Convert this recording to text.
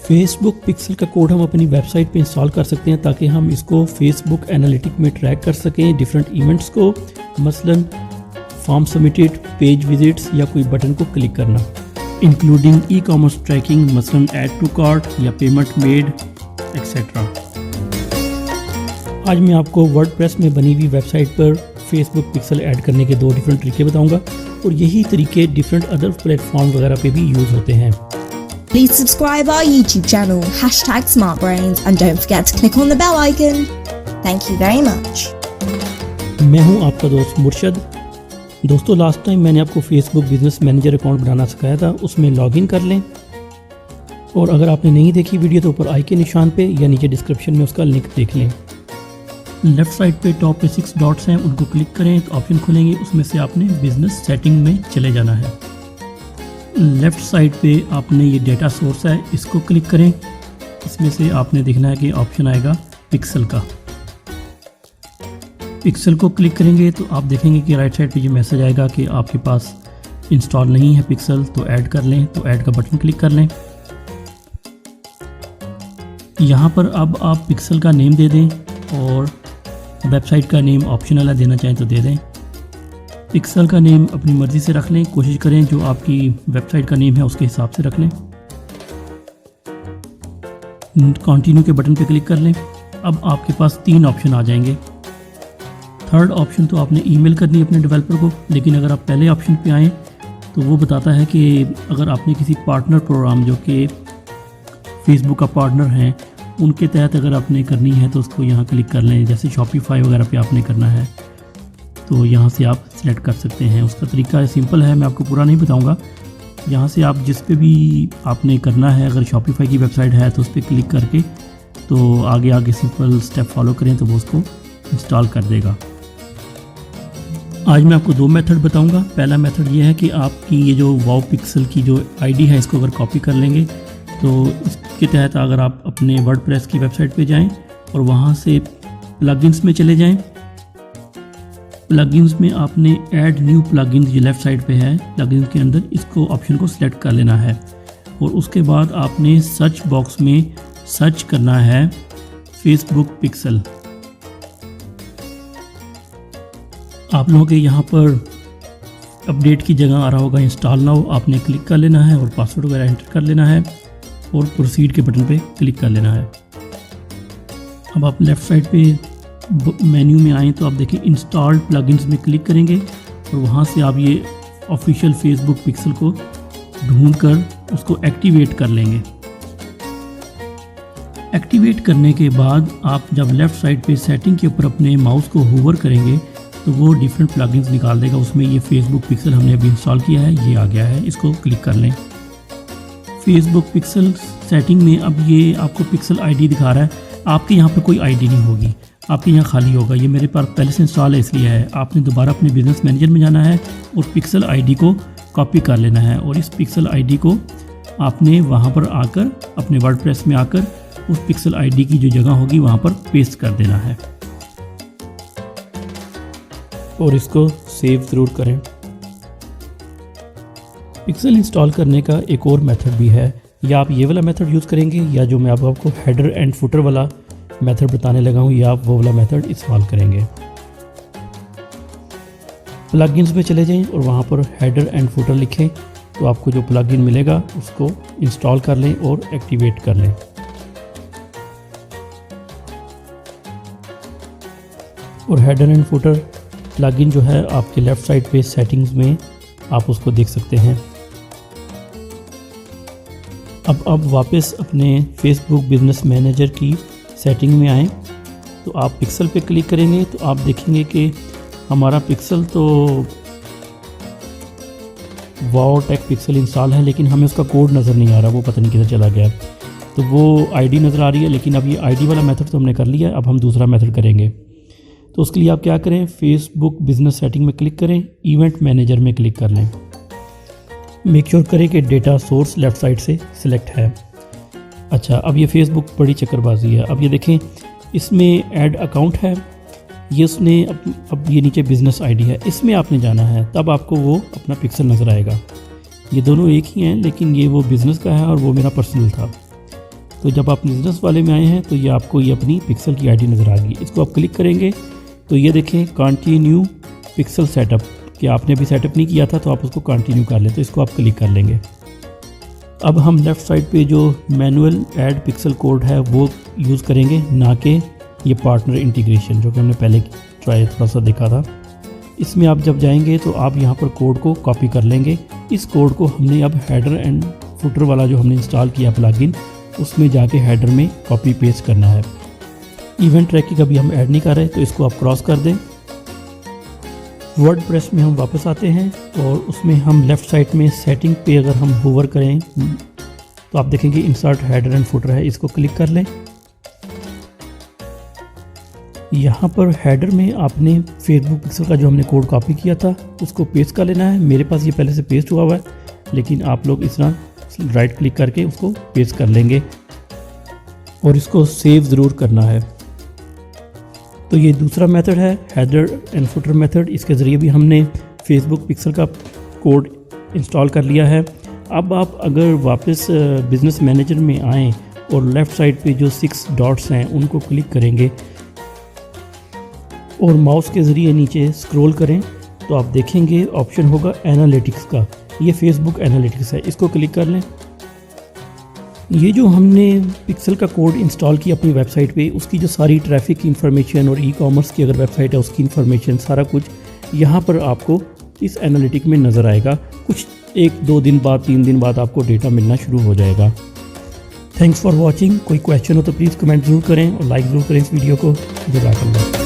Facebook pixel का code हम अपनी वेबसाइट पे इंस्टॉल कर सकते हैं ताकि हम इसको फेसबुक एनालिटिक में ट्रैक कर सकें डिफरेंट इवेंट्स को, मसलन फॉर्म सबमिटेड, पेज विजिट्स या कोई बटन को क्लिक करना, इंक्लूडिंग ई कॉमर्स ट्रैकिंग, मसलन ऐड टू कार्ट या पेमेंट मेड एक्सेट्रा। आज मैं आपको वर्डप्रेस में बनी हुई वेबसाइट पर फेसबुक पिक्सल ऐड करने के 2 डिफरेंट तरीके बताऊंगा और यही तरीके डिफरेंट अदर प्लेटफॉर्म वगैरह पे भी यूज़ होते हैं। Please subscribe our YouTube channel, #SmartBrains, and don't forget to click on the bell icon. Thank you very much. मैं हूं आपका दोस्त मुर्शद। दोस्तों, लास्ट टाइम मैंने आपको फेसबुक बिजनेस मैनेजर अकाउंट बनाना सिखाया था, उसमें लॉगिन कर लें। और अगर आपने नहीं देखी वीडियो तो ऊपर आई के निशान पे या नीचे डिस्क्रिप्शन में उसका लिंक देख लें। लेफ़्ट साइड पे टॉप पे 6 डॉट्स हैं, उनको क्लिक करें तो ऑप्शन खुलेंगे, उसमें से आपने बिजनेस सेटिंग में चले जाना है। लेफ़्ट साइड पे आपने ये डेटा सोर्स है, इसको क्लिक करें। इसमें से आपने देखना है कि ऑप्शन आएगा पिक्सल का। पिक्सल को क्लिक करेंगे तो आप देखेंगे कि राइट साइड पे ये मैसेज आएगा कि आपके पास इंस्टॉल नहीं है पिक्सल, तो ऐड कर लें। तो ऐड का बटन क्लिक कर लें। यहाँ पर अब आप पिक्सल का नेम दे दें और वेबसाइट का नेम ऑप्शनल है, देना चाहें तो दे दें। पिक्सल का नेम अपनी मर्ज़ी से रख लें, कोशिश करें जो आपकी वेबसाइट का नेम है उसके हिसाब से रख लें। कंटिन्यू के बटन पे क्लिक कर लें। अब आपके पास 3 ऑप्शन आ जाएंगे। थर्ड ऑप्शन तो आपने ईमेल करनी है अपने डेवलपर को, लेकिन अगर आप पहले ऑप्शन पे आएँ तो वो बताता है कि अगर आपने किसी पार्टनर प्रोग्राम जो कि फेसबुक का पार्टनर हैं उनके तहत अगर आपने करनी है तो उसको यहाँ क्लिक कर लें। जैसे शॉपिफाई वगैरह पे आपने करना है तो यहाँ से आप सिलेक्ट कर सकते हैं। उसका तरीका सिंपल है, मैं आपको पूरा नहीं बताऊँगा। यहाँ से आप जिस पे भी आपने करना है, अगर शॉपिफाई की वेबसाइट है तो उस पर क्लिक करके तो आगे सिंपल स्टेप फॉलो करें तो वो उसको इंस्टॉल कर देगा। आज मैं आपको 2 मेथड बताऊँगा। पहला मेथड ये है कि आपकी ये जो वाव पिक्सल की जो ID है इसको अगर कॉपी कर लेंगे तो इसके तहत अगर आप अपने वर्डप्रेस की वेबसाइट पे जाएं और वहाँ से प्लगइन्स में चले जाएं। प्लगइन्स में आपने ऐड न्यू प्लगइन जो लेफ़्ट साइड पे है प्लगइन्स के अंदर, इसको ऑप्शन को सिलेक्ट कर लेना है और उसके बाद आपने सर्च बॉक्स में सर्च करना है फेसबुक पिक्सल। आप लोगों के यहाँ पर अपडेट की जगह आ रहा होगा इंस्टॉल नाउ, आपने क्लिक कर लेना है और पासवर्ड वगैरह एंटर कर लेना है और प्रोसीड के बटन पे क्लिक कर लेना है। अब आप लेफ़्ट साइड पे मेन्यू में आएँ तो आप देखें इंस्टॉल्ड प्लगइन्स में क्लिक करेंगे और वहाँ से आप ये ऑफिशियल फेसबुक पिक्सल को ढूंढकर उसको एक्टिवेट कर लेंगे। एक्टिवेट करने के बाद आप जब लेफ़्ट साइड पे सेटिंग के ऊपर अपने माउस को होवर करेंगे तो वो डिफरेंट प्लगइन्स निकाल देगा। उसमें ये फेसबुक पिक्सल हमने अभी इंस्टॉल किया है, ये आ गया है, इसको क्लिक कर लें। फेसबुक पिक्सल सेटिंग में अब ये आपको पिक्सल ID दिखा रहा है। आपके यहाँ पे कोई ID नहीं होगी, आपके यहाँ खाली होगा। ये मेरे पास पहले से इंस्टॉल है इसलिए है। आपने दोबारा अपने बिजनेस मैनेजर में जाना है और पिक्सल ID को कॉपी कर लेना है और इस पिक्सल ID को आपने वहाँ पर आकर अपने वर्डप्रेस में आकर उस पिक्सल ID की जो जगह होगी वहाँ पर पेस्ट कर देना है और इसको सेव ज़रूर करें। पिक्सल इंस्टॉल करने का एक और मेथड भी है, या आप ये वाला मेथड यूज़ करेंगे या जो मैं आपको हेडर एंड फुटर वाला मेथड बताने लगा हूँ, या आप वो वाला मेथड इस्तेमाल करेंगे। प्लगइन्स में चले जाएं और वहाँ पर हेडर एंड फुटर लिखें तो आपको जो प्लगइन मिलेगा उसको इंस्टॉल कर लें और एक्टिवेट कर लें। और हेडर एंड फुटर प्लगइन जो है आपके लेफ़्ट साइड पे सेटिंग्स में आप उसको देख सकते हैं। अब वापस अपने फेसबुक बिजनेस मैनेजर की सेटिंग में आएँ तो आप पिक्सल पे क्लिक करेंगे तो आप देखेंगे कि हमारा पिक्सल तो वाव टेक पिक्सल इंस्टॉल है, लेकिन हमें उसका कोड नज़र नहीं आ रहा, वो पता नहीं किधर चला गया। तो वो ID नज़र आ रही है, लेकिन अब ये ID वाला मेथड तो हमने कर लिया है। अब हम दूसरा मेथड करेंगे। तो उसके लिए आप क्या करें, फेसबुक बिजनेस सेटिंग में क्लिक करें, इवेंट मैनेजर में क्लिक कर लें। मेक श्योर करें कि डेटा सोर्स लेफ़्ट साइड से सिलेक्ट है। अच्छा, अब ये फेसबुक बड़ी चक्करबाजी है। अब ये देखें इसमें ऐड अकाउंट है, ये उसने अब ये नीचे बिज़नेस ID है, इसमें आपने जाना है, तब आपको वो अपना पिक्सल नज़र आएगा। ये दोनों एक ही हैं, लेकिन ये वो बिज़नेस का है और वो मेरा पर्सनल था। तो जब आप बिजनेस वाले में आए हैं तो ये आपको ये अपनी पिक्सल की आईडी नज़र आ गई। इसको आप क्लिक करेंगे तो ये देखें कंटिन्यू पिक्सल सेटअप, कि आपने अभी सेटअप नहीं किया था तो आप उसको कंटिन्यू कर लें, तो इसको आप क्लिक कर लेंगे। अब हम लेफ़्ट साइड पे जो मैनुअल ऐड पिक्सल कोड है वो यूज़ करेंगे, ना कि ये पार्टनर इंटीग्रेशन जो कि हमने पहले ट्राई थोड़ा सा देखा था। इसमें आप जब जाएंगे तो आप यहाँ पर कोड को कॉपी कर लेंगे। इस कोड को हमने अब हेडर एंड फुटर वाला जो हमने इंस्टॉल किया प्लगइन, उसमें जाके हेडर में कॉपी पेस्ट करना है। इवेंट ट्रैकिंग अभी हम ऐड नहीं कर रहे तो इसको आप क्रॉस कर दें। वर्डप्रेस में हम वापस आते हैं और उसमें हम लेफ़्ट साइड में सेटिंग पे अगर हम होवर करें तो आप देखेंगे इंसर्ट हेडर एंड फुटर है, इसको क्लिक कर लें। यहाँ पर हेडर में आपने फेसबुक पिक्सल का जो हमने कोड कॉपी किया था उसको पेस्ट कर लेना है। मेरे पास ये पहले से पेस्ट हुआ हुआ है, लेकिन आप लोग इस तरह राइट क्लिक करके उसको पेस्ट कर लेंगे और इसको सेव ज़रूर करना है। तो ये दूसरा मेथड है हेडर एंड फुटर मेथड, इसके ज़रिए भी हमने फेसबुक पिक्सल का कोड इंस्टॉल कर लिया है। अब आप अगर वापस बिज़नेस मैनेजर में आएँ और लेफ़्ट साइड पे जो 6 डॉट्स हैं उनको क्लिक करेंगे और माउस के ज़रिए नीचे स्क्रॉल करें तो आप देखेंगे ऑप्शन होगा एनालिटिक्स का। ये फेसबुक एनालिटिक्स है, इसको क्लिक कर लें। ये जो हमने पिक्सल का कोड इंस्टॉल किया अपनी वेबसाइट पे, उसकी जो सारी ट्रैफिक की इन्फॉर्मेशन और ई-कॉमर्स की अगर वेबसाइट है उसकी इन्फॉर्मेशन सारा कुछ यहाँ पर आपको इस एनालिटिक में नज़र आएगा। कुछ 1-2 दिन बाद 3 दिन बाद आपको डेटा मिलना शुरू हो जाएगा। Thanks for watching. कोई क्वेश्चन हो तो प्लीज़ कमेंट ज़रूर करें और लाइक ज़रूर करें इस वीडियो को। जज़ाकल्लाह।